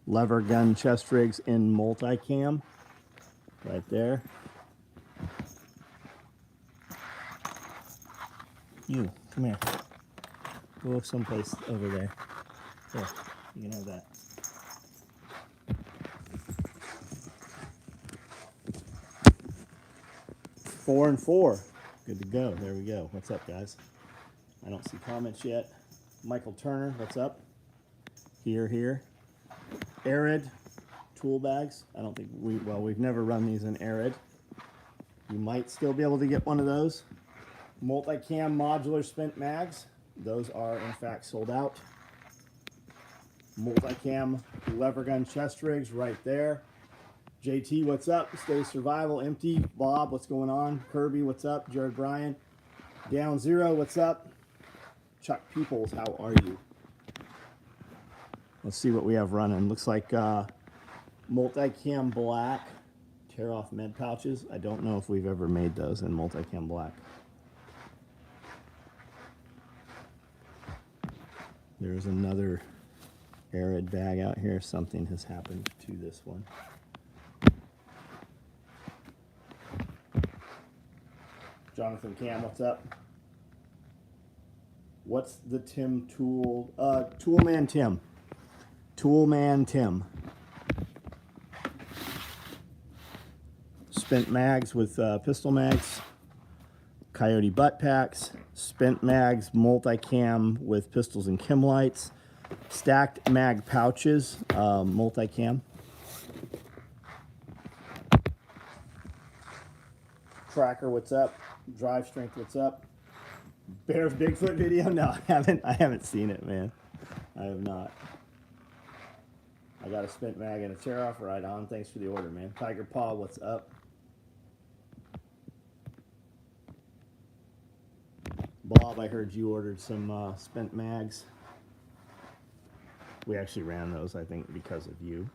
lever gun chest rigs in multicam. Right there. You, come here. Go someplace over there. There, you can have that. Four and four. Good to go. There we go. What's up, guys? I don't see comments yet. Michael Turner, what's up? Here. Arid tool bags. I don't think we've never run these in Arid. You might still be able to get one of those. Multicam modular spent mags. Those are in fact sold out. Multicam lever gun chest rigs right there. JT, what's up? Stay Survival, empty. Bob, what's going on? Kirby, what's up? Jared Bryan. Down Zero, what's up? Chuck Peoples, how are you? Let's see what we have running. Looks like multicam black tear off med pouches. I don't know if we've ever made those in multicam black. There's another Arid bag out here. Something has happened to this one. Jonathan Cam, what's up? What's the Tim tool? Toolman Tim. Toolman Tim. Spent mags with pistol mags. Coyote butt packs. Spent mags multicam with pistols and chem lights. Stacked mag pouches, multicam. Tracker, what's up? Drive Strength, what's up? Bears Bigfoot video? No, I haven't seen it, man. I have not. I got a spent mag and a tear off right on. Thanks for the order, man. Tiger Paw, what's up? Bob, I heard you ordered some spent mags. We actually ran those, I think, because of you.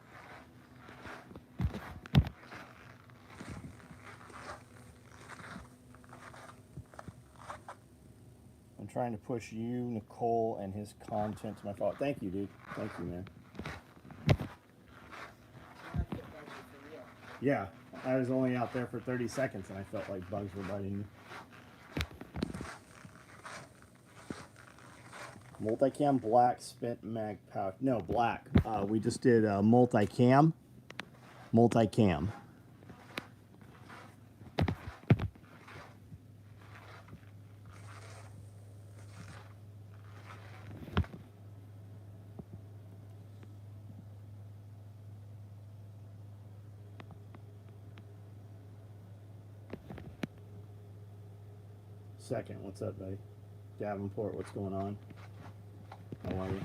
I'm trying to push you, Nicole, and his content to my fault. Thank you, dude. Thank you, man. Yeah, I was only out there for 30 seconds, and I felt like bugs were biting me. Multicam black spent mag pouch. No, black. We just did multicam. Multicam. Second, what's up, buddy? Davenport, what's going on? How are you?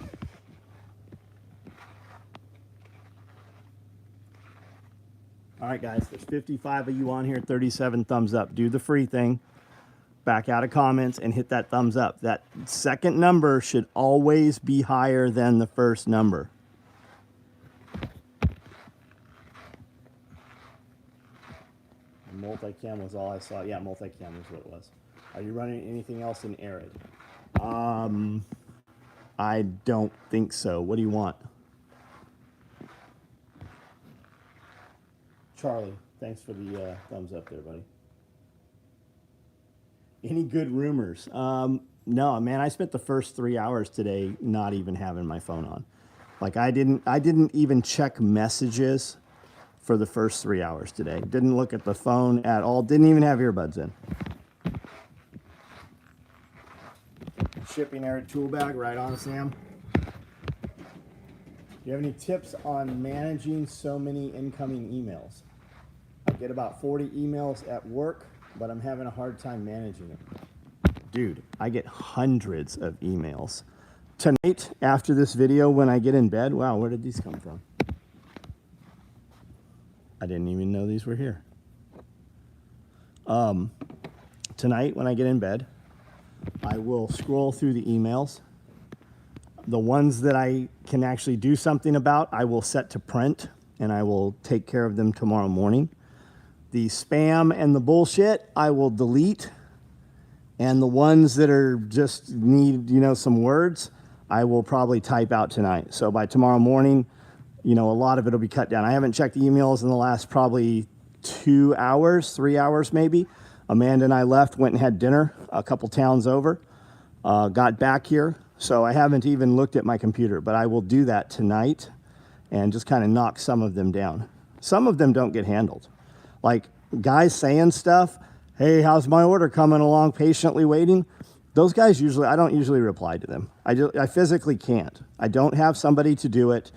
All right, guys, there's 55 of you on here, 37 thumbs up. Do the free thing. Back out of comments and hit that thumbs up. That second number should always be higher than the first number. And multicam was all I saw. Yeah, multicam is what it was. Are you running anything else in Arid? I don't think so. What do you want? Charlie, thanks for the thumbs up there, buddy. Any good rumors? No, man, I spent the first 3 hours today not even having my phone on. Like I didn't even check messages for the first 3 hours today. Didn't look at the phone at all. Didn't even have earbuds in. Shipping Arid tool bag, right on, Sam. Do you have any tips on managing so many incoming emails? I get about 40 emails at work, but I'm having a hard time managing it. Dude, I get hundreds of emails. Tonight, after this video, when I get in bed, wow, where did these come from? I didn't even know these were here. Tonight, when I get in bed, I will scroll through the emails. The ones that I can actually do something about, I will set to print, and I will take care of them tomorrow morning. The spam and the bullshit, I will delete. And the ones that are just need, some words, I will probably type out tonight. So by tomorrow morning, you know, a lot of it will be cut down. I haven't checked the emails in the last probably 2 hours, 3 hours maybe. Amanda and I left, went and had dinner a couple towns over, got back here. So I haven't even looked at my computer, but I will do that tonight and just kind of knock some of them down. Some of them don't get handled. Like guys saying stuff, hey, how's my order coming along, patiently waiting? Those guys usually, I don't usually reply to them. I physically can't. I don't have somebody to do it.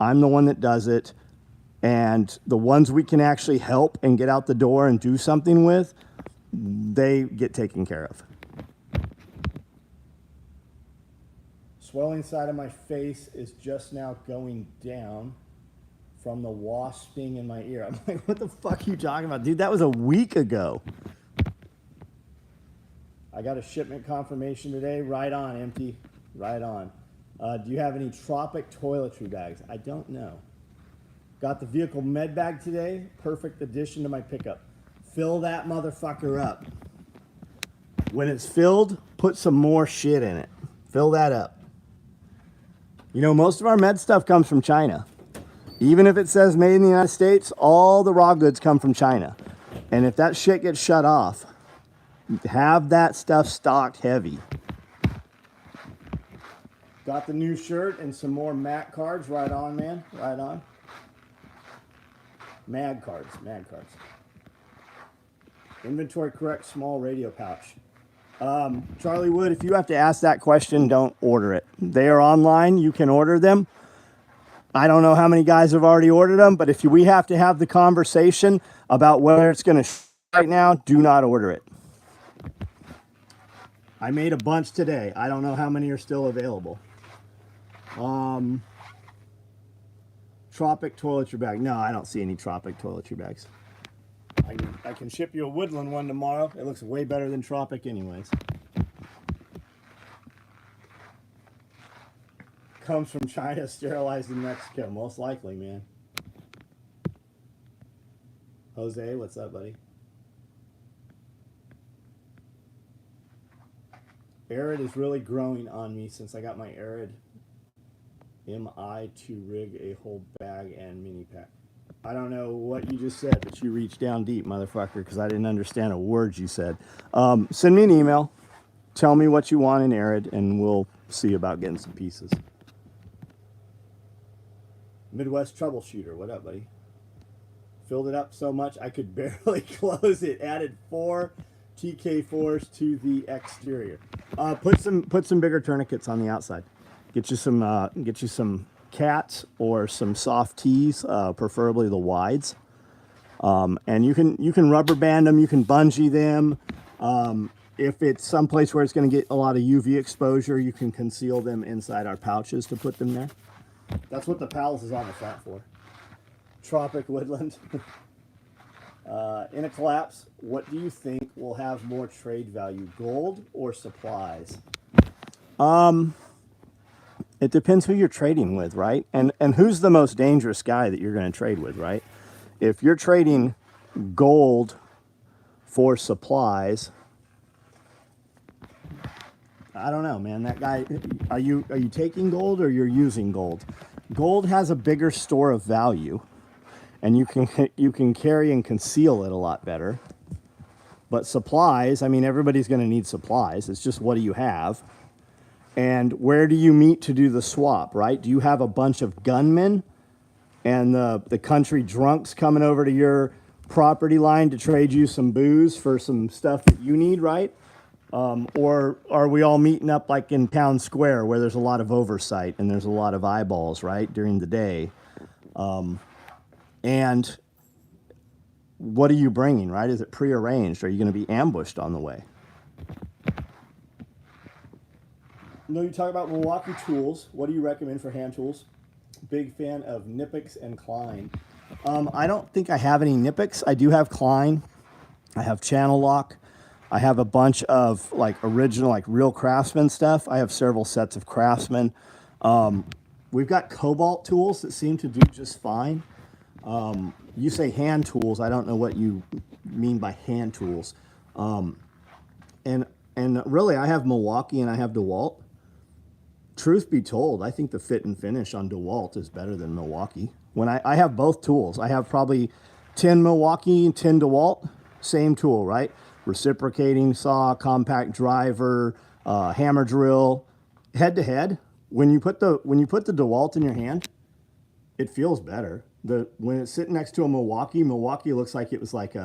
I'm the one that does it. And the ones we can actually help and get out the door and do something with, they get taken care of. Swelling side of my face is just now going down from the wasp being in my ear. I'm like, what the fuck are you talking about? Dude, that was a week ago. I got a shipment confirmation today. Right on, empty. Right on. Do you have any Tropic toiletry bags? I don't know. Got the vehicle med bag today. Perfect addition to my pickup. Fill that motherfucker up. When it's filled, put some more shit in it. Fill that up. You know, most of our med stuff comes from China. Even if it says made in the United States, all the raw goods come from China. And if that shit gets shut off, have that stuff stocked heavy. Got the new shirt and some more MAC cards. Right on, man. Right on. MAG cards. MAG cards. Inventory correct small radio pouch. Charlie Wood, if you have to ask that question, don't order it. They are online. You can order them. I don't know how many guys have already ordered them, but if we have to have the conversation about whether it's going to right now, do not order it. I made a bunch today. I don't know how many are still available. Tropic toiletry bag. No, I don't see any Tropic toiletry bags. I can ship you a Woodland one tomorrow. It looks way better than Tropic anyways. Comes from China, sterilized in Mexico. Most likely, man. Jose, what's up, buddy? Arid is really growing on me since I got my Arid MI to rig a whole bag and mini pack. I don't know what you just said, but you reached down deep, motherfucker, because I didn't understand a word you said. Send me an email. Tell me what you want in Arid, and we'll see about getting some pieces. Midwest Troubleshooter, what up, buddy? Filled it up so much I could barely close it. Added 4 TK4s to the exterior. Put some bigger tourniquets on the outside. Get you some cats or some soft tees, preferably the wides. And you can rubber band them. You can bungee them. If it's someplace where it's going to get a lot of UV exposure, you can conceal them inside our pouches to put them there. That's what the Pals is on the front for. Tropic Woodland. In a collapse, what do you think will have more trade value, gold or supplies? It depends who you're trading with, right? And who's the most dangerous guy that you're going to trade with, right? If you're trading gold for supplies, I don't know, man. That guy, are you taking gold or you're using gold? Gold has a bigger store of value, and you can carry and conceal it a lot better. But supplies, I mean, everybody's going to need supplies. It's just, what do you have? And where do you meet to do the swap, right? Do you have a bunch of gunmen and the country drunks coming over to your property line to trade you some booze for some stuff that you need, right? Or are we all meeting up like in Town Square where there's a lot of oversight and there's a lot of eyeballs, right, during the day? And what are you bringing, right? Is it prearranged? Are you going to be ambushed on the way? No, you talk about Milwaukee tools. What do you recommend for hand tools? Big fan of Knipex and Klein. I don't think I have any Knipex. I do have Klein. I have Channel Lock. I have a bunch of like original, like real Craftsman stuff. I have several sets of Craftsman. We've got Cobalt tools that seem to do just fine. You say hand tools. I don't know what you mean by hand tools. And really, I have Milwaukee and I have DeWalt. truth be told, I think the fit and finish on DeWalt is better than Milwaukee. When I have both tools, I have probably 10 Milwaukee and 10 DeWalt, same tool, right? Reciprocating saw, compact driver, hammer drill, head to head. When you put the DeWalt in your hand, it feels better. When it's sitting next to a Milwaukee looks like it was like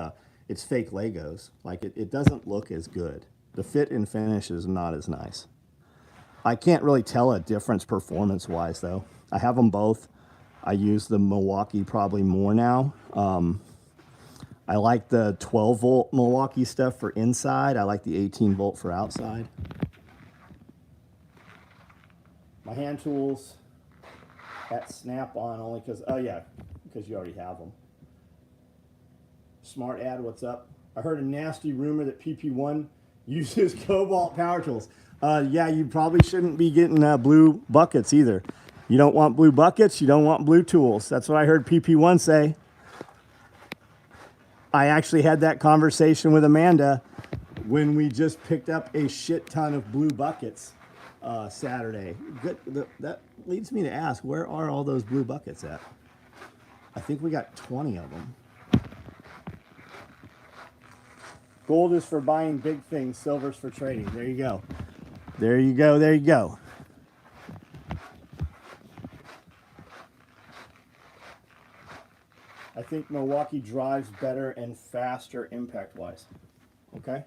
it's fake Legos. Like it doesn't look as good. The fit and finish is not as nice. I can't really tell a difference performance-wise, though. I have them both. I use the Milwaukee probably more now. I like the 12-volt Milwaukee stuff for inside. I like the 18-volt for outside. My hand tools at Snap-on only because, oh yeah, because you already have them. Smart Ad, what's up? I heard a nasty rumor that PP1 uses Cobalt power tools. Yeah, you probably shouldn't be getting blue buckets either. You don't want blue buckets, you don't want blue tools. That's what I heard PP1 say. I actually had that conversation with Amanda when we just picked up a shit ton of blue buckets Saturday. That leads me to ask, where are all those blue buckets at? I think we got 20 of them. Gold is for buying big things, silver's for trading. There you go. There you go, there you go. I think Milwaukee drives better and faster impact-wise. Okay?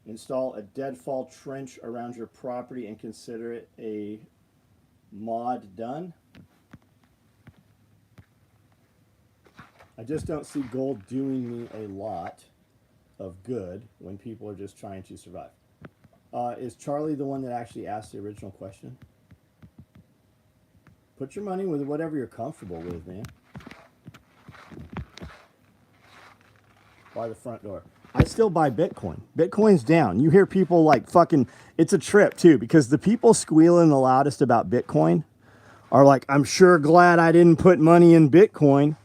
Install a deadfall trench around your property and consider it a mod done. I just don't see gold doing me a lot of good when people are just trying to survive. Is Charlie the one that actually asked the original question? Put your money with whatever you're comfortable with, man. Buy the front door. I still buy Bitcoin. Bitcoin's down. You hear people like fucking, it's a trip too, because the people squealing the loudest about Bitcoin are like, I'm sure glad I didn't put money in Bitcoin.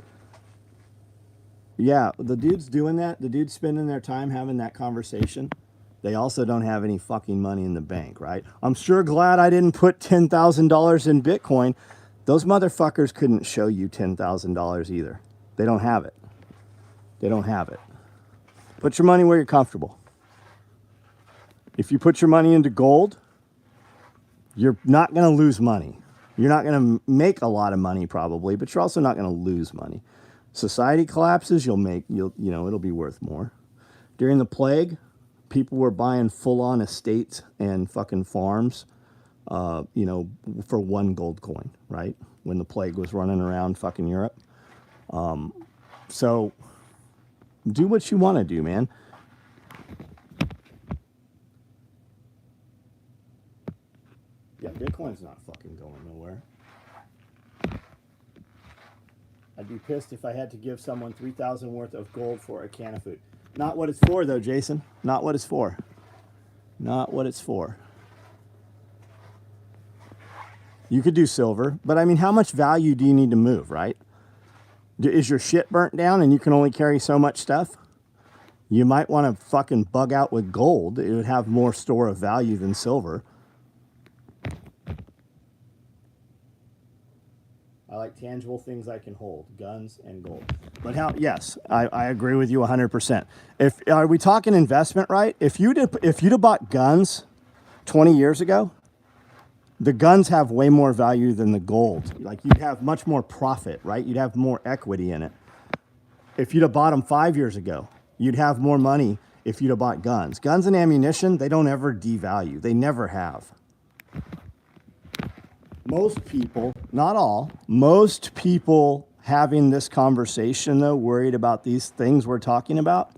Yeah, the dudes doing that, the dudes spending their time having that conversation, they also don't have any fucking money in the bank, right? I'm sure glad I didn't put $10,000 in Bitcoin. Those motherfuckers couldn't show you $10,000 either. They don't have it. They don't have it. Put your money where you're comfortable. If you put your money into gold, you're not going to lose money. You're not going to make a lot of money probably, but you're also not going to lose money. Society collapses, you know, it'll be worth more. During the plague, people were buying full-on estates and fucking farms, you know, for one gold coin, right? When the plague was running around fucking Europe. So do what you want to do, man. Yeah, Bitcoin's not fucking going nowhere. I'd be pissed if I had to give someone $3,000 worth of gold for a can of food. Not what it's for, though, Jason. Not what it's for. Not what it's for. You could do silver, but I mean, how much value do you need to move, right? Is your shit burnt down and you can only carry so much stuff? You might want to fucking bug out with gold. It would have more store of value than silver. I like tangible things I can hold, guns and gold. But how? Yes, I agree with you 100%. Are we talking investment, right? If you'd have bought guns 20 years ago, the guns have way more value than the gold. Like you'd have much more profit, right? You'd have more equity in it. If you'd have bought them 5 years ago, you'd have more money if you'd have bought guns. Guns and ammunition, they don't ever devalue. They never have. Most people, not all, most people having this conversation, though, worried about these things we're talking about,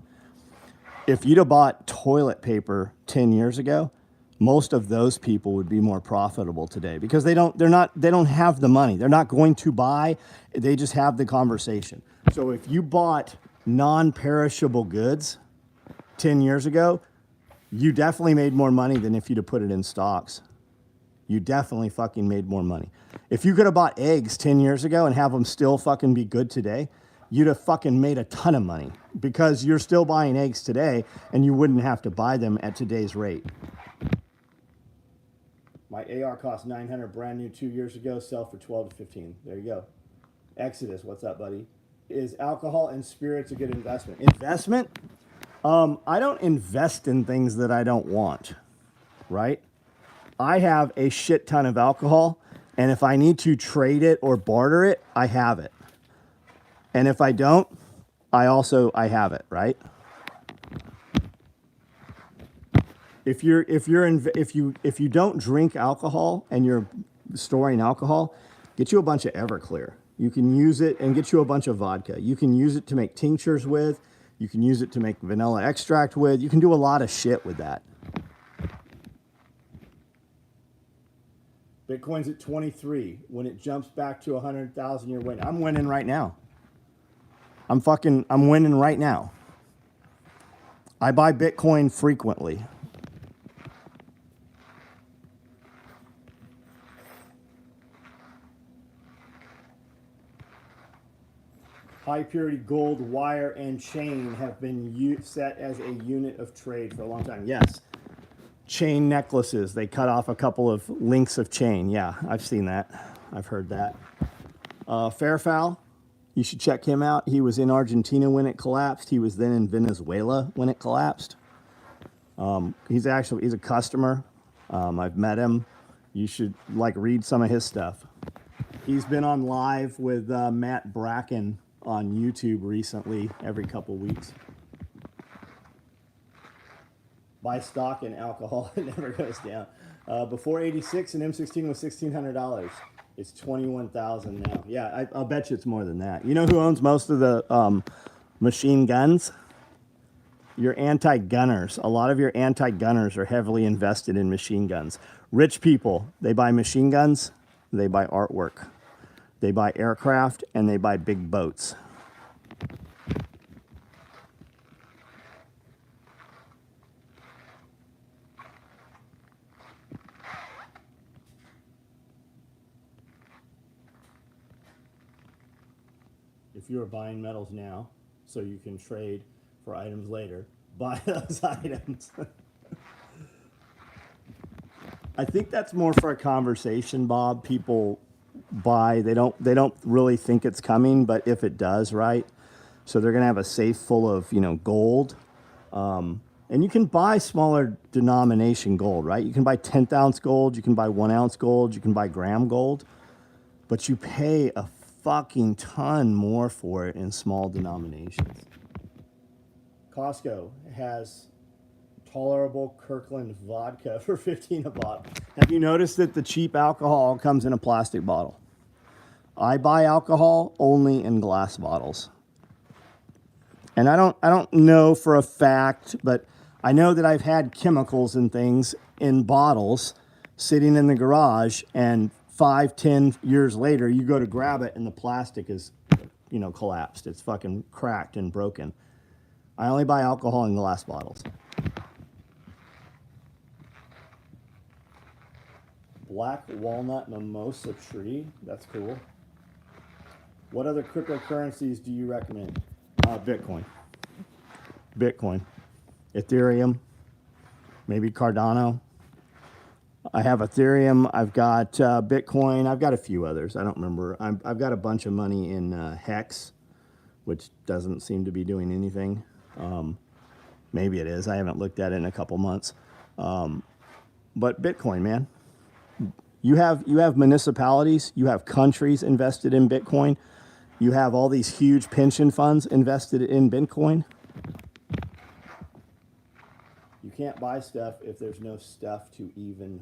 if you'd have bought toilet paper 10 years ago, most of those people would be more profitable today because they don't have the money. They're not going to buy. They just have the conversation. So if you bought non-perishable goods 10 years ago, you definitely made more money than if you'd have put it in stocks. You definitely fucking made more money. If you could have bought eggs 10 years ago and have them still fucking be good today, you'd have fucking made a ton of money because you're still buying eggs today and you wouldn't have to buy them at today's rate. My AR cost 900 brand new 2 years ago. Sell for 12 to 15. There you go. Exodus, what's up, buddy? Is alcohol and spirits a good investment? Investment? I don't invest in things that I don't want, right? I have a shit ton of alcohol, and if I need to trade it or barter it, I have it. And if I don't, I have it, right? If you don't drink alcohol and you're storing alcohol, get you a bunch of Everclear. You can use it and get you a bunch of vodka. You can use it to make tinctures with. You can use it to make vanilla extract with. You can do a lot of shit with that. Bitcoin's at 23. When it jumps back to 100,000, you're winning. I'm winning right now. I'm winning right now. I buy Bitcoin frequently. High purity gold wire and chain have been set as a unit of trade for a long time. Yes. Chain necklaces. They cut off a couple of links of chain. Yeah, I've seen that. I've heard that. Fairfowl, you should check him out. He was in Argentina when it collapsed. He was then in Venezuela when it collapsed. He's a customer. I've met him. You should read some of his stuff. He's been on live with Matt Bracken on YouTube recently, every couple weeks. Buy stock in alcohol, it never goes down. Before 86, an M16 was $1,600. It's $21,000 now. Yeah, I'll bet you it's more than that. You know who owns most of the machine guns? Your anti-gunners. A lot of your anti-gunners are heavily invested in machine guns. Rich people, they buy machine guns, they buy artwork. They buy aircraft, and they buy big boats. If you are buying metals now, so you can trade for items later, buy those items. I think that's more for a conversation, Bob. People buy, they don't really think it's coming, but if it does, right? So they're gonna have a safe full of gold, and you can buy smaller denomination gold, right? You can buy 10th ounce gold, you can buy 1 ounce gold, you can buy gram gold, but you pay a fucking ton more for it in small denominations. Costco has tolerable Kirkland vodka for $15 a bottle. Have you noticed that the cheap alcohol comes in a plastic bottle? I buy alcohol only in glass bottles. And I don't know for a fact, but I know that I've had chemicals and things in bottles sitting in the garage, and 5-10 years later you go to grab it and the plastic is collapsed. It's fucking cracked and broken. I only buy alcohol in glass bottles. Black walnut mimosa tree. That's cool. What other cryptocurrencies do you recommend? Bitcoin. Ethereum. Maybe Cardano. I have Ethereum. I've got Bitcoin. I've got a few others. I don't remember. I've got a bunch of money in Hex, which doesn't seem to be doing anything. Maybe it is. I haven't looked at it in a couple months. But Bitcoin, man. You have municipalities, you have countries invested in Bitcoin, you have all these huge pension funds invested in Bitcoin. You can't buy stuff if there's no stuff to even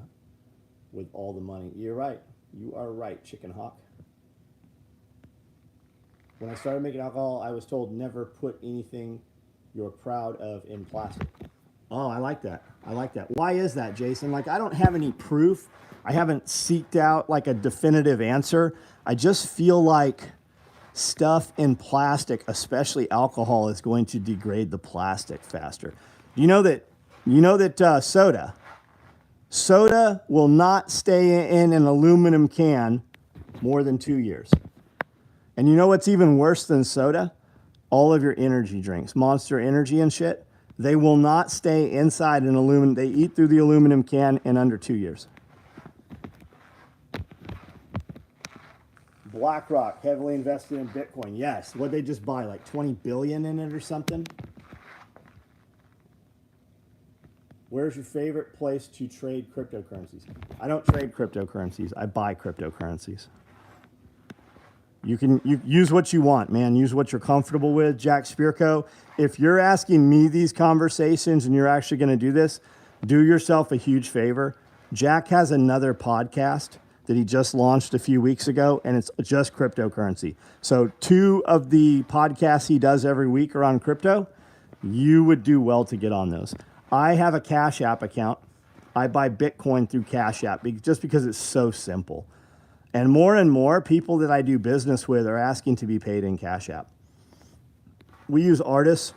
with all the money. You're right. You are right, Chicken Hawk. When I started making alcohol, I was told never put anything you're proud of in plastic. Oh, I like that. Why is that, Jason? I don't have any proof. I haven't seeked out a definitive answer. I just feel like stuff in plastic, especially alcohol, is going to degrade the plastic faster. You know that soda will not stay in an aluminum can more than 2 years. And you know what's even worse than soda? All of your energy drinks, Monster Energy and shit, they will not stay inside an aluminum. They eat through the aluminum can in under 2 years. BlackRock, heavily invested in Bitcoin. Yes. What they just buy, like 20 billion in it or something? Where's your favorite place to trade cryptocurrencies? I don't trade cryptocurrencies. I buy cryptocurrencies. You use what you want, man. Use what you're comfortable with. Jack Spirko, if you're asking me these conversations and you're actually going to do this, do yourself a huge favor. Jack has another podcast that he just launched a few weeks ago, and it's just cryptocurrency. So 2 of the podcasts he does every week are on crypto. You would do well to get on those. I have a Cash App account. I buy Bitcoin through Cash App just because it's so simple. And more people that I do business with are asking to be paid in Cash App. We use artists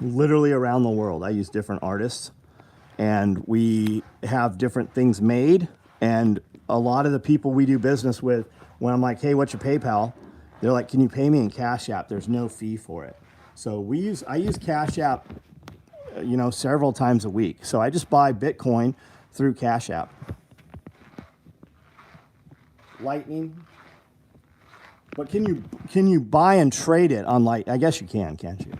literally around the world. I use different artists, and we have different things made. And a lot of the people we do business with, when I'm like, hey, what's your PayPal? They're like, can you pay me in Cash App? There's no fee for it. So I use Cash App, several times a week. So I just buy Bitcoin through Cash App. Lightning. But can you buy and trade it on Lightning? I guess you can, can't you?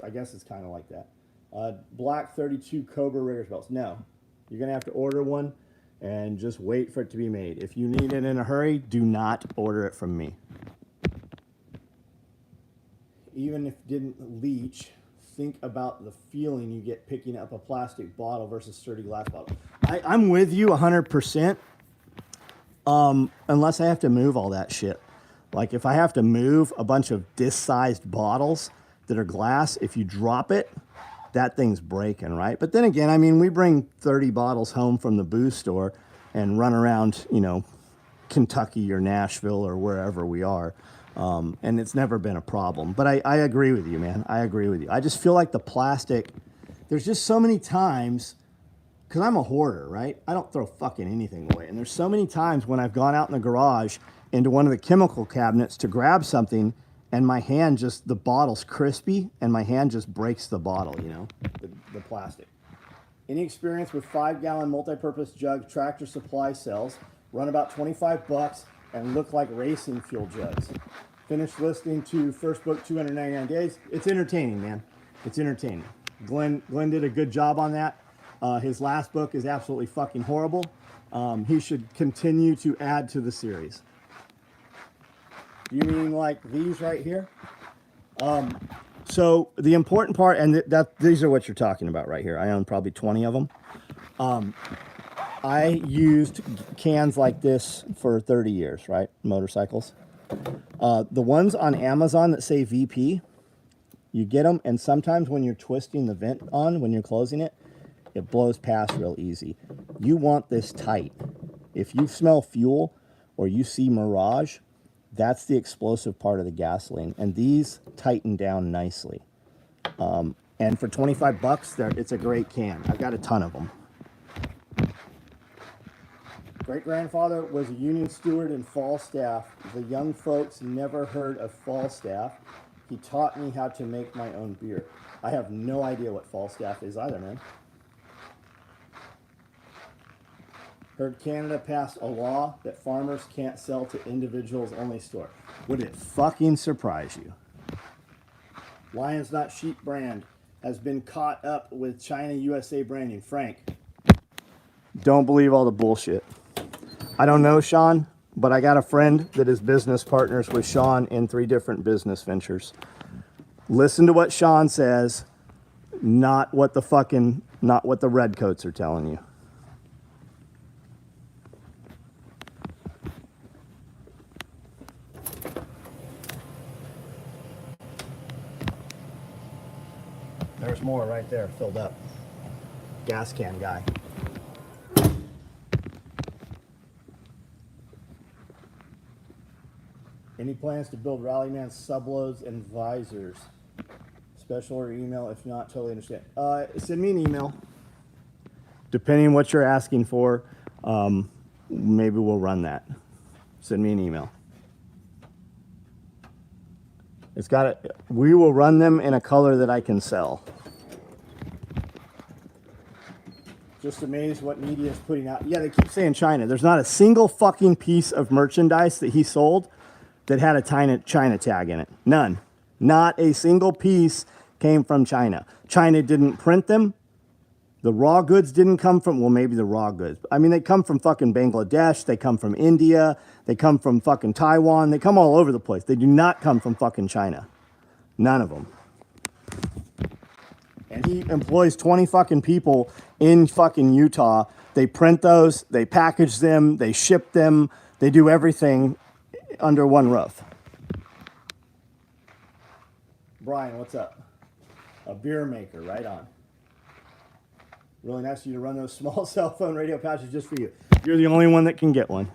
I guess it's kind of like that. Black 32 Cobra Riggers belts. No, you're gonna have to order one and just wait for it to be made. If you need it in a hurry, do not order it from me. Even if it didn't leach, think about the feeling you get picking up a plastic bottle versus sturdy glass bottle. I'm with you 100%. Unless I have to move all that shit. Like if I have to move a bunch of this-sized bottles that are glass, if you drop it, that thing's breaking, right? But then again, I mean, we bring 30 bottles home from the booze store and run around, Kentucky or Nashville or wherever we are. And it's never been a problem. But I agree with you, man. I agree with you. I just feel like the plastic, there's just so many times, because I'm a hoarder, right? I don't throw fucking anything away. And there's so many times when I've gone out in the garage into one of the chemical cabinets to grab something, and my hand the bottle's crispy, and my hand just breaks the bottle, the plastic. Any experience with 5-gallon multi-purpose jug Tractor Supply sells, run about $25 and look like racing fuel jugs. Finished listening to first book, 299 Days. It's entertaining, man. It's entertaining. Glenn did a good job on that. His last book is absolutely fucking horrible. He should continue to add to the series. Do you mean like these right here? So the important part, and these are what you're talking about right here. I own probably 20 of them. I used cans like this for 30 years, right? Motorcycles. The ones on Amazon that say VP, you get them, and sometimes when you're twisting the vent on, when you're closing it, it blows past real easy. You want this tight. If you smell fuel or you see mirage, that's the explosive part of the gasoline. And these tighten down nicely. And for $25, it's a great can. I've got a ton of them. Great-grandfather was a union steward in Falstaff. The young folks never heard of Falstaff. He taught me how to make my own beer. I have no idea what Falstaff is either, man. Heard Canada passed a law that farmers can't sell to individuals only store. Would it fucking surprise you? Lions Not Sheep brand has been caught up with China USA branding. Frank, don't believe all the bullshit. I don't know Sean, but I got a friend that is business partners with Sean in 3 different business ventures. Listen to what Sean says, not what the redcoats are telling you. There's more right there, filled up. Gas can guy. Any plans to build Rallyman subloads and visors? Special or email, if not, totally understand. Send me an email. Depending on what you're asking for, maybe we'll run that. Send me an email. We will run them in a color that I can sell. Just amazed what media is putting out. Yeah, they keep saying China. There's not a single fucking piece of merchandise that he sold that had a China tag in it. None. Not a single piece came from China. China didn't print them. The raw goods didn't come from, well, maybe the raw goods. I mean, they come from fucking Bangladesh. They come from India. They come from fucking Taiwan. They come all over the place. They do not come from fucking China. None of them. And he employs 20 fucking people in fucking Utah. They print those, they package them, they ship them, they do everything under one roof. Brian, what's up? A beer maker, right on. Really nice of you to run those small cell phone radio pouches just for you. You're the only one that can get one.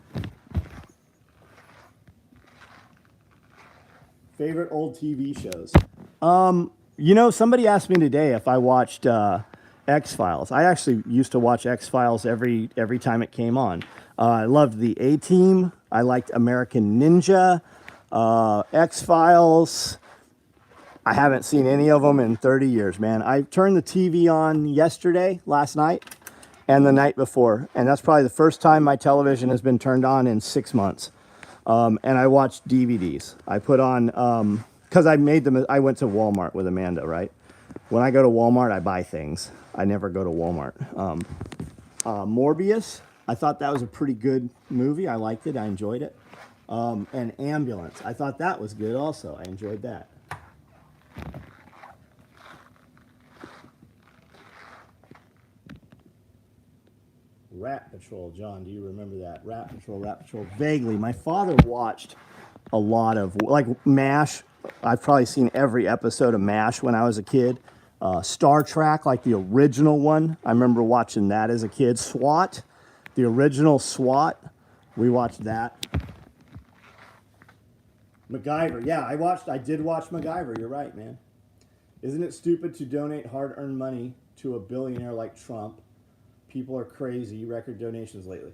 Favorite old TV shows? You know, somebody asked me today if I watched X-Files. I actually used to watch X-Files every time it came on. I loved the A-Team. I liked American Ninja, X-Files. I haven't seen any of them in 30 years, man. I turned the TV on last night, and the night before. And that's probably the first time my television has been turned on in 6 months. And I watched DVDs. I put on, because I went to Walmart with Amanda, right? When I go to Walmart, I buy things. I never go to Walmart. Morbius, I thought that was a pretty good movie. I liked it. I enjoyed it. And Ambulance, I thought that was good also. I enjoyed that. Rat Patrol, John, do you remember that? Rat Patrol, vaguely. My father watched a lot of, like, MASH. I've probably seen every episode of MASH when I was a kid. Star Trek, like the original one. I remember watching that as a kid. SWAT, the original SWAT. We watched that. MacGyver, yeah, I did watch MacGyver. You're right, man. Isn't it stupid to donate hard-earned money to a billionaire like Trump? People are crazy. Record donations lately.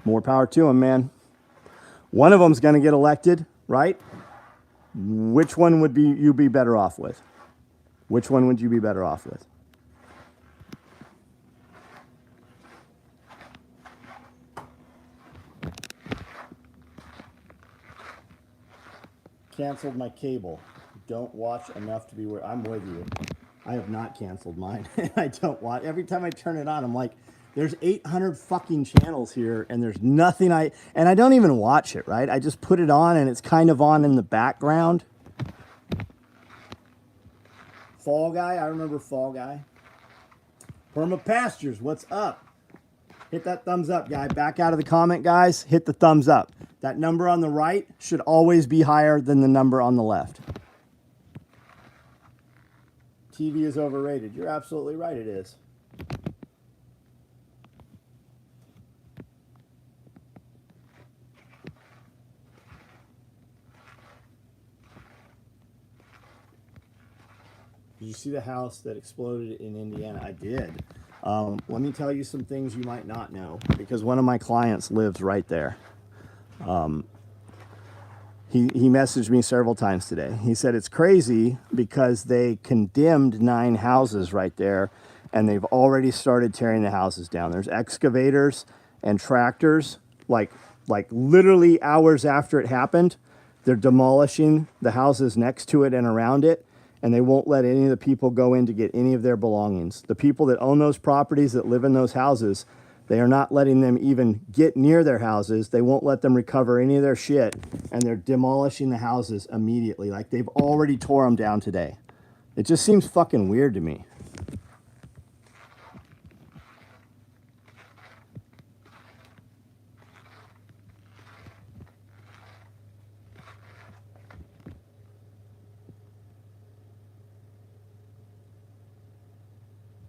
More power to them, man. One of them's going to get elected, right? Which one would you be better off with? Which one would you be better off with? Canceled my cable. Don't watch enough to be where I'm with you. I have not canceled mine. I don't watch. Every time I turn it on, I'm like, there's 800 fucking channels here, and there's nothing and I don't even watch it, right? I just put it on, and it's kind of on in the background. Fall Guy, I remember Fall Guy. Perma Pastures, what's up? Hit that thumbs up, guy. Back out of the comment, guys. Hit the thumbs up. That number on the right should always be higher than the number on the left. TV is overrated. You're absolutely right, it is. Did you see the house that exploded in Indiana? I did. Let me tell you some things you might not know, because one of my clients lives right there. He messaged me several times today. He said it's crazy because they condemned 9 houses right there, and they've already started tearing the houses down. There's excavators and tractors, like literally hours after it happened. They're demolishing the houses next to it and around it, and they won't let any of the people go in to get any of their belongings. The people that own those properties, that live in those houses, they are not letting them even get near their houses. They won't let them recover any of their shit, and they're demolishing the houses immediately. Like, they've already tore them down today. It just seems fucking weird to me.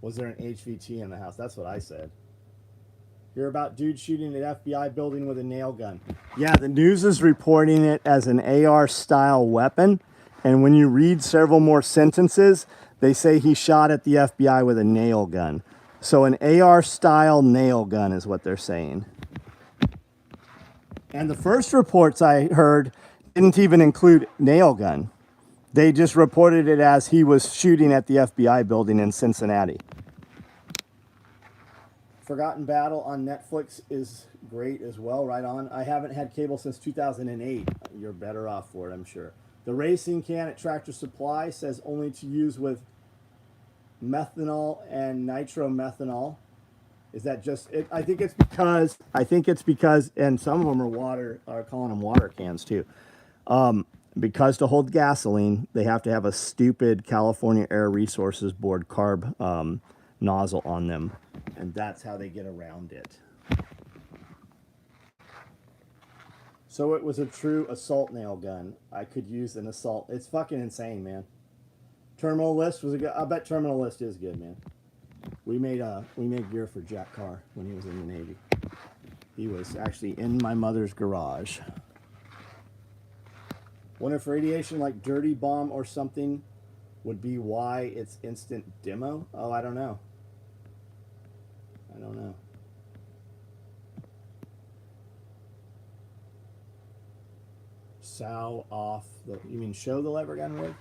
Was there an HVT in the house? That's what I said. Hear about dude shooting at FBI building with a nail gun. Yeah, the news is reporting it as an AR-style weapon. And when you read several more sentences, they say he shot at the FBI with a nail gun. So an AR-style nail gun is what they're saying. And the first reports I heard didn't even include nail gun. They just reported it as he was shooting at the FBI building in Cincinnati. Forgotten Battle on Netflix is great as well, right on. I haven't had cable since 2008. You're better off for it, I'm sure. The racing can at Tractor Supply says only to use with methanol and nitromethanol. Is that just it? I think it's because, and some of them are calling them water cans too. Because to hold gasoline, they have to have a stupid California Air Resources Board carb nozzle on them, and that's how they get around it. So it was a true assault nail gun. I could use an assault. It's fucking insane, man. Terminal List was a good. I bet Terminal List is good, man. We made gear for Jack Carr when he was in the Navy. He was actually in my mother's garage. Wonder if radiation like Dirty Bomb or something would be why it's instant demo? Oh, I don't know. I don't know. Sow off the, you mean show the lever gun with?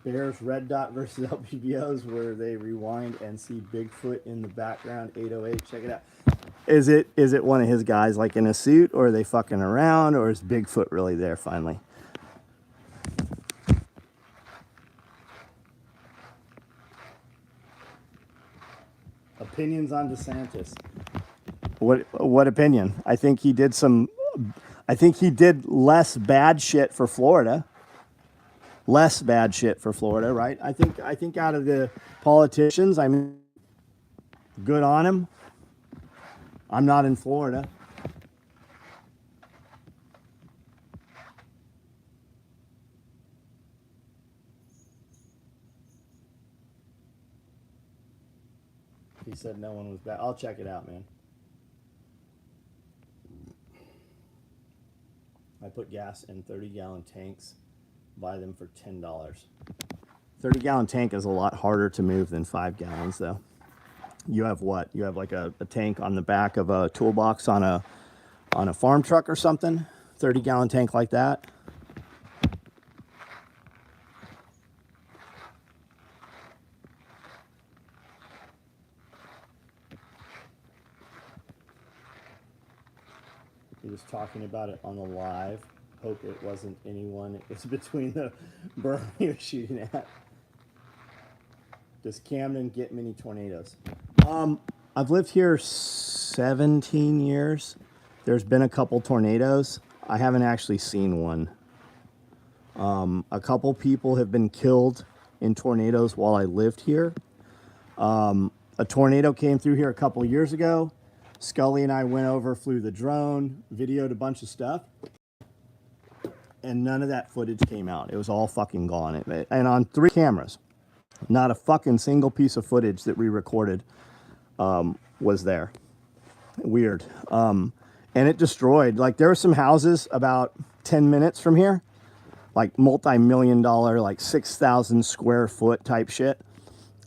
Bears Red Dot versus LPBOs where they rewind and see Bigfoot in the background. 808. Check it out. Is it one of his guys like in a suit, or are they fucking around, or is Bigfoot really there finally? Opinions on DeSantis. What opinion? I think he did less bad shit for Florida. Less bad shit for Florida, right? I think out of the politicians, I mean, good on him. I'm not in Florida. He said no one was bad. I'll check it out, man. I put gas in 30-gallon tanks. Buy them for $10. 30-gallon tank is a lot harder to move than 5 gallons, though. You have what? You have like a tank on the back of a toolbox on a farm truck or something? 30-gallon tank like that? He was talking about it on the live. Hope it wasn't anyone. It was between the berm he was shooting at. Does Camden get many tornadoes? I've lived here 17 years. There's been a couple tornadoes. I haven't actually seen one. A couple people have been killed in tornadoes while I lived here. A tornado came through here a couple years ago. Scully and I went over, flew the drone, videoed a bunch of stuff, and none of that footage came out. It was all fucking gone. And on 3 cameras, not a fucking single piece of footage that we recorded was there. Weird. And it destroyed, like there were some houses about 10 minutes from here, like multi-million-dollar, like 6,000 square foot type shit.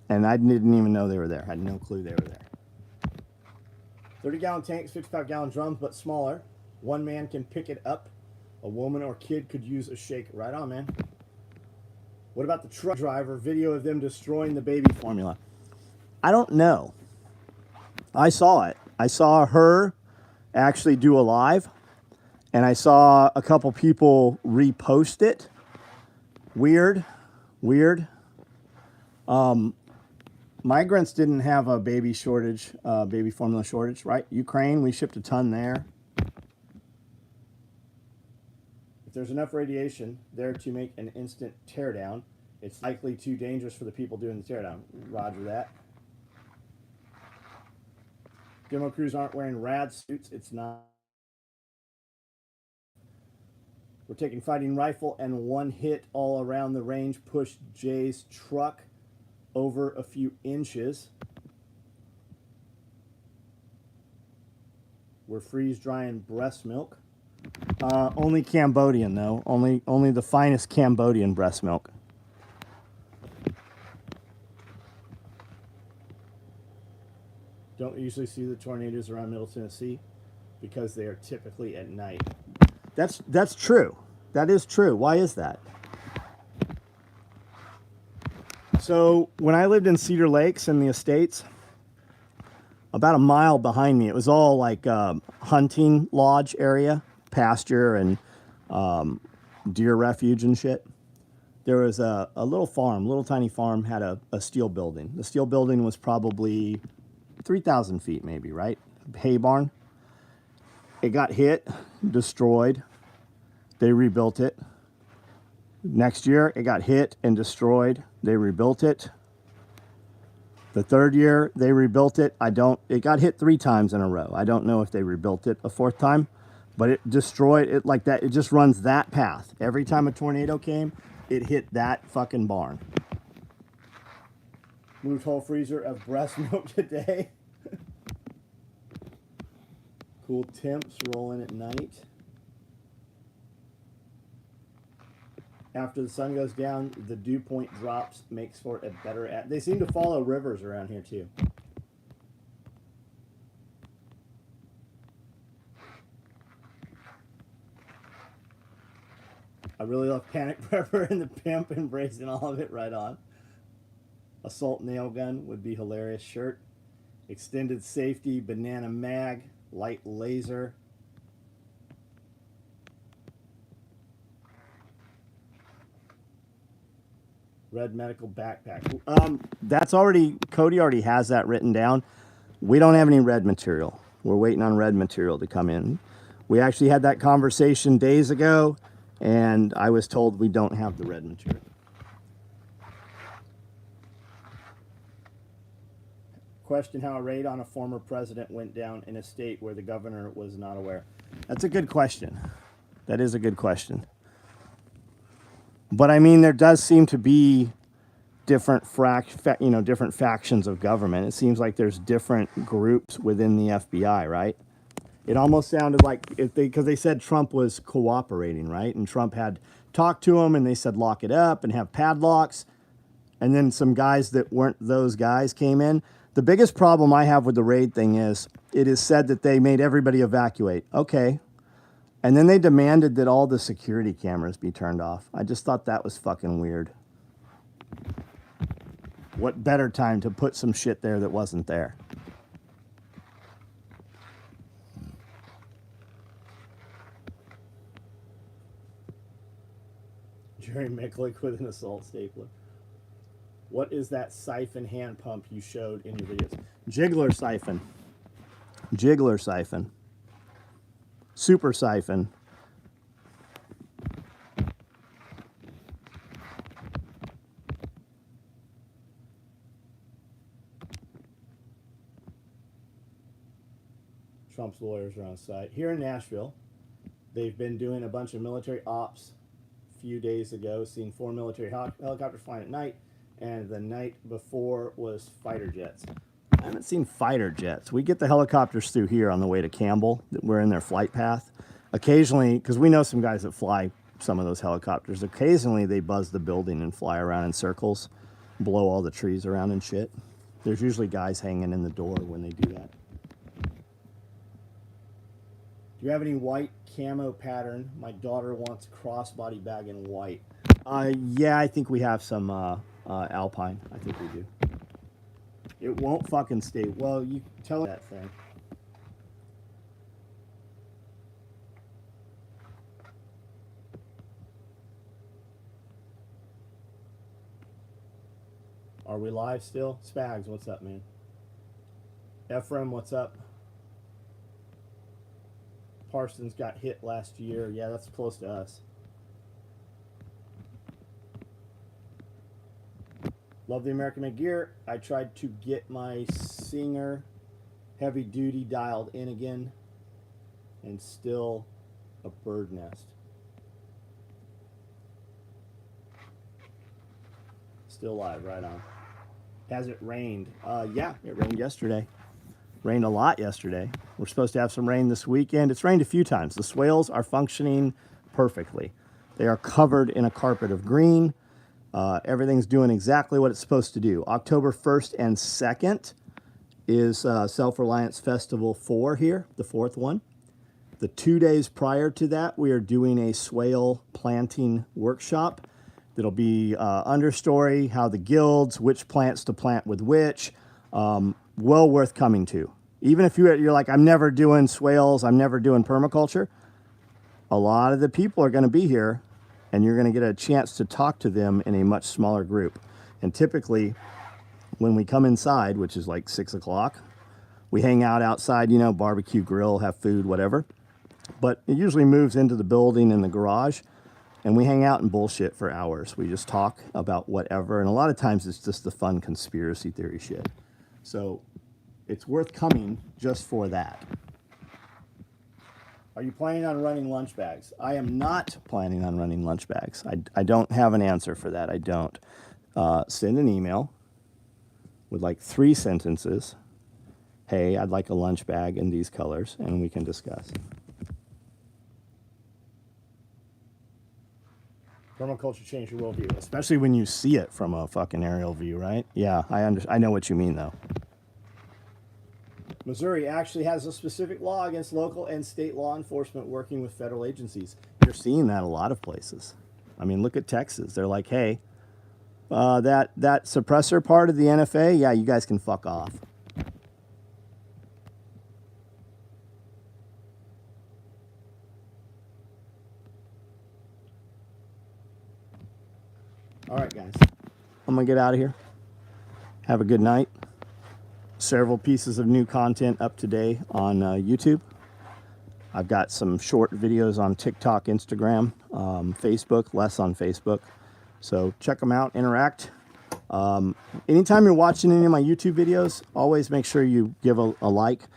And I didn't even know they were there. I had no clue they were there. 30-gallon tanks, 55-gallon drums, but smaller. One man can pick it up. A woman or kid could use a shake. Right on, man. What about the truck driver? Video of them destroying the baby formula. I don't know. I saw it. I saw her actually do a live, and I saw a couple people repost it. Weird. Weird. Migrants didn't have a baby shortage, baby formula shortage, right? Ukraine, we shipped a ton there. If there's enough radiation there to make an instant teardown, it's likely too dangerous for the people doing the teardown. Roger that. Demo crews aren't wearing rad suits. It's not. We're taking fighting rifle and one hit all around the range. Pushed Jay's truck over a few inches. We're freeze drying breast milk. Only Cambodian though. Only the finest Cambodian breast milk. Don't usually see the tornadoes around Middle Tennessee. because they are typically at night. That's true. That is true. Why is that? So when I lived in Cedar Lakes in the estates, about a mile behind me, it was all like hunting lodge area, pasture and deer refuge and shit. There was a little farm, little tiny farm, had a steel building. The steel building was probably 3,000 feet maybe, right? Hay barn. It got hit, destroyed. They rebuilt it. Next year, it got hit and destroyed. They rebuilt it. The third year, they rebuilt it. It got hit 3 times in a row. I don't know if they rebuilt it a 4th time, but it destroyed it like that. It just runs that path. Every time a tornado came, it hit that fucking barn. Moved whole freezer of breast milk today. Cool temps rolling at night. After the sun goes down, the dew point drops, makes for a better... They seem to follow rivers around here, too. I really love Panic Prepper and the Pimp, embracing all of it right on. Assault Nail Gun would be hilarious shirt. Extended Safety, Banana Mag, Light Laser. Red Medical Backpack. That's already, Cody already has that written down. We don't have any red material. We're waiting on red material to come in. We actually had that conversation days ago, and I was told we don't have the red material. Question how a raid on a former president went down in a state where the governor was not aware. That's a good question. That is a good question. But I mean, there does seem to be different different factions of government. It seems like there's different groups within the FBI, right? It almost sounded like because they said Trump was cooperating, right? And Trump had talked to him, and they said lock it up and have padlocks. And then some guys that weren't those guys came in. The biggest problem I have with the raid thing is it is said that they made everybody evacuate. Okay. And then they demanded that all the security cameras be turned off. I just thought that was fucking weird. What better time to put some shit there that wasn't there? Jerry Micklick with an assault stapler. What is that siphon hand pump you showed in your videos? Jiggler siphon. Jiggler siphon. Super siphon. Trump's lawyers are on site. Here in Nashville, they've been doing a bunch of military ops a few days ago, seen 4 military helicopters flying at night, and the night before was fighter jets. I haven't seen fighter jets. We get the helicopters through here on the way to Campbell. We're in their flight path. Occasionally, because we know some guys that fly some of those helicopters, occasionally they buzz the building and fly around in circles, blow all the trees around and shit. There's usually guys hanging in the door when they do that. Do you have any white camo pattern? My daughter wants crossbody bag in white. Yeah, I think we have some Alpine. I think we do. It won't fucking stay. Well, you tell that thing. Are we live still? Spags, what's up, man? Ephraim, what's up? Parsons got hit last year. Yeah, that's close to us. Love the American Made gear. I tried to get my Singer heavy duty dialed in again, and still a bird nest. Still live, right on. Has it rained? Yeah, it rained yesterday. Rained a lot yesterday. We're supposed to have some rain this weekend. It's rained a few times. The swales are functioning perfectly. They are covered in a carpet of green. Everything's doing exactly what it's supposed to do. October 1st and 2nd is Self-Reliance Festival 4 here, the 4th one. The 2 days prior to that, we are doing a swale planting workshop. That'll be understory, how the guilds, which plants to plant with which. Well worth coming to. Even if you're like, I'm never doing swales, I'm never doing permaculture. A lot of the people are going to be here, and you're going to get a chance to talk to them in a much smaller group. And typically, when we come inside, which is like 6 o'clock, we hang out outside, you know, barbecue, grill, have food, whatever. But it usually moves into the building and the garage, and we hang out and bullshit for hours. We just talk about whatever, and a lot of times it's just the fun conspiracy theory shit. So it's worth coming just for that. Are you planning on running lunch bags? I am not planning on running lunch bags. I don't have an answer for that. I don't. Send an email with like 3 sentences. Hey, I'd like a lunch bag in these colors, and we can discuss. Permaculture changed your worldview, especially when you see it from a fucking aerial view, right? Yeah, I know what you mean, though. Missouri actually has a specific law against local and state law enforcement working with federal agencies. You're seeing that a lot of places. I mean, look at Texas. They're like, hey, that suppressor part of the NFA, yeah, you guys can fuck off. All right, guys. I'm going to get out of here. Have a good night. Several pieces of new content up today on YouTube. I've got some short videos on TikTok, Instagram, Facebook, less on Facebook. So check them out, interact. Anytime you're watching any of my YouTube videos, always make sure you give a like.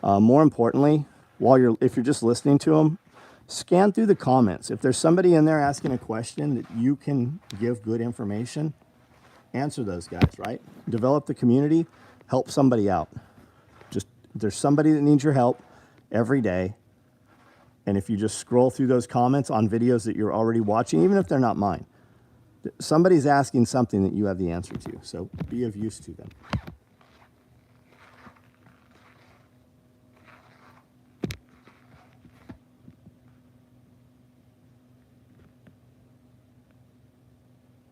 More importantly, if you're just listening to them, scan through the comments. If there's somebody in there asking a question that you can give good information, answer those guys, right? Develop the community, help somebody out. Just, there's somebody that needs your help every day. And if you just scroll through those comments on videos that you're already watching, even if they're not mine, somebody's asking something that you have the answer to. So be of use to them.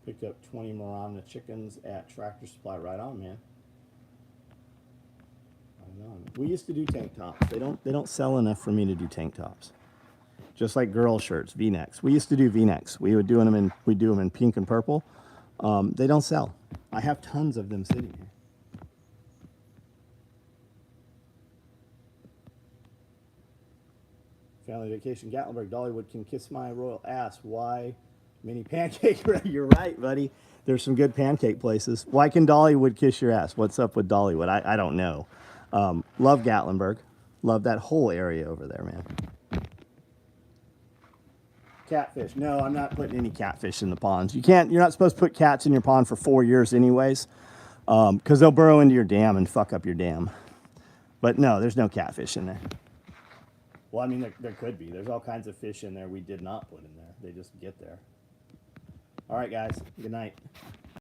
Picked up 20 Marana chickens at Tractor Supply. Right on, man. Right on. We used to do tank tops. They don't sell enough for me to do tank tops. Just like girl shirts, V-necks. We used to do V-necks. We do them in pink and purple. They don't sell. I have tons of them sitting here. Family vacation, Gatlinburg. Dollywood can kiss my royal ass. Why? Mini pancake. You're right, buddy. There's some good pancake places. Why can Dollywood kiss your ass? What's up with Dollywood? I don't know. Love Gatlinburg. Love that whole area over there, man. Catfish. No, I'm not putting any catfish in the ponds. You're not supposed to put cats in your pond for 4 years anyways, because they'll burrow into your dam and fuck up your dam. But no, there's no catfish in there. Well, I mean, there could be. There's all kinds of fish in there we did not put in there. They just get there. All right, guys. Good night.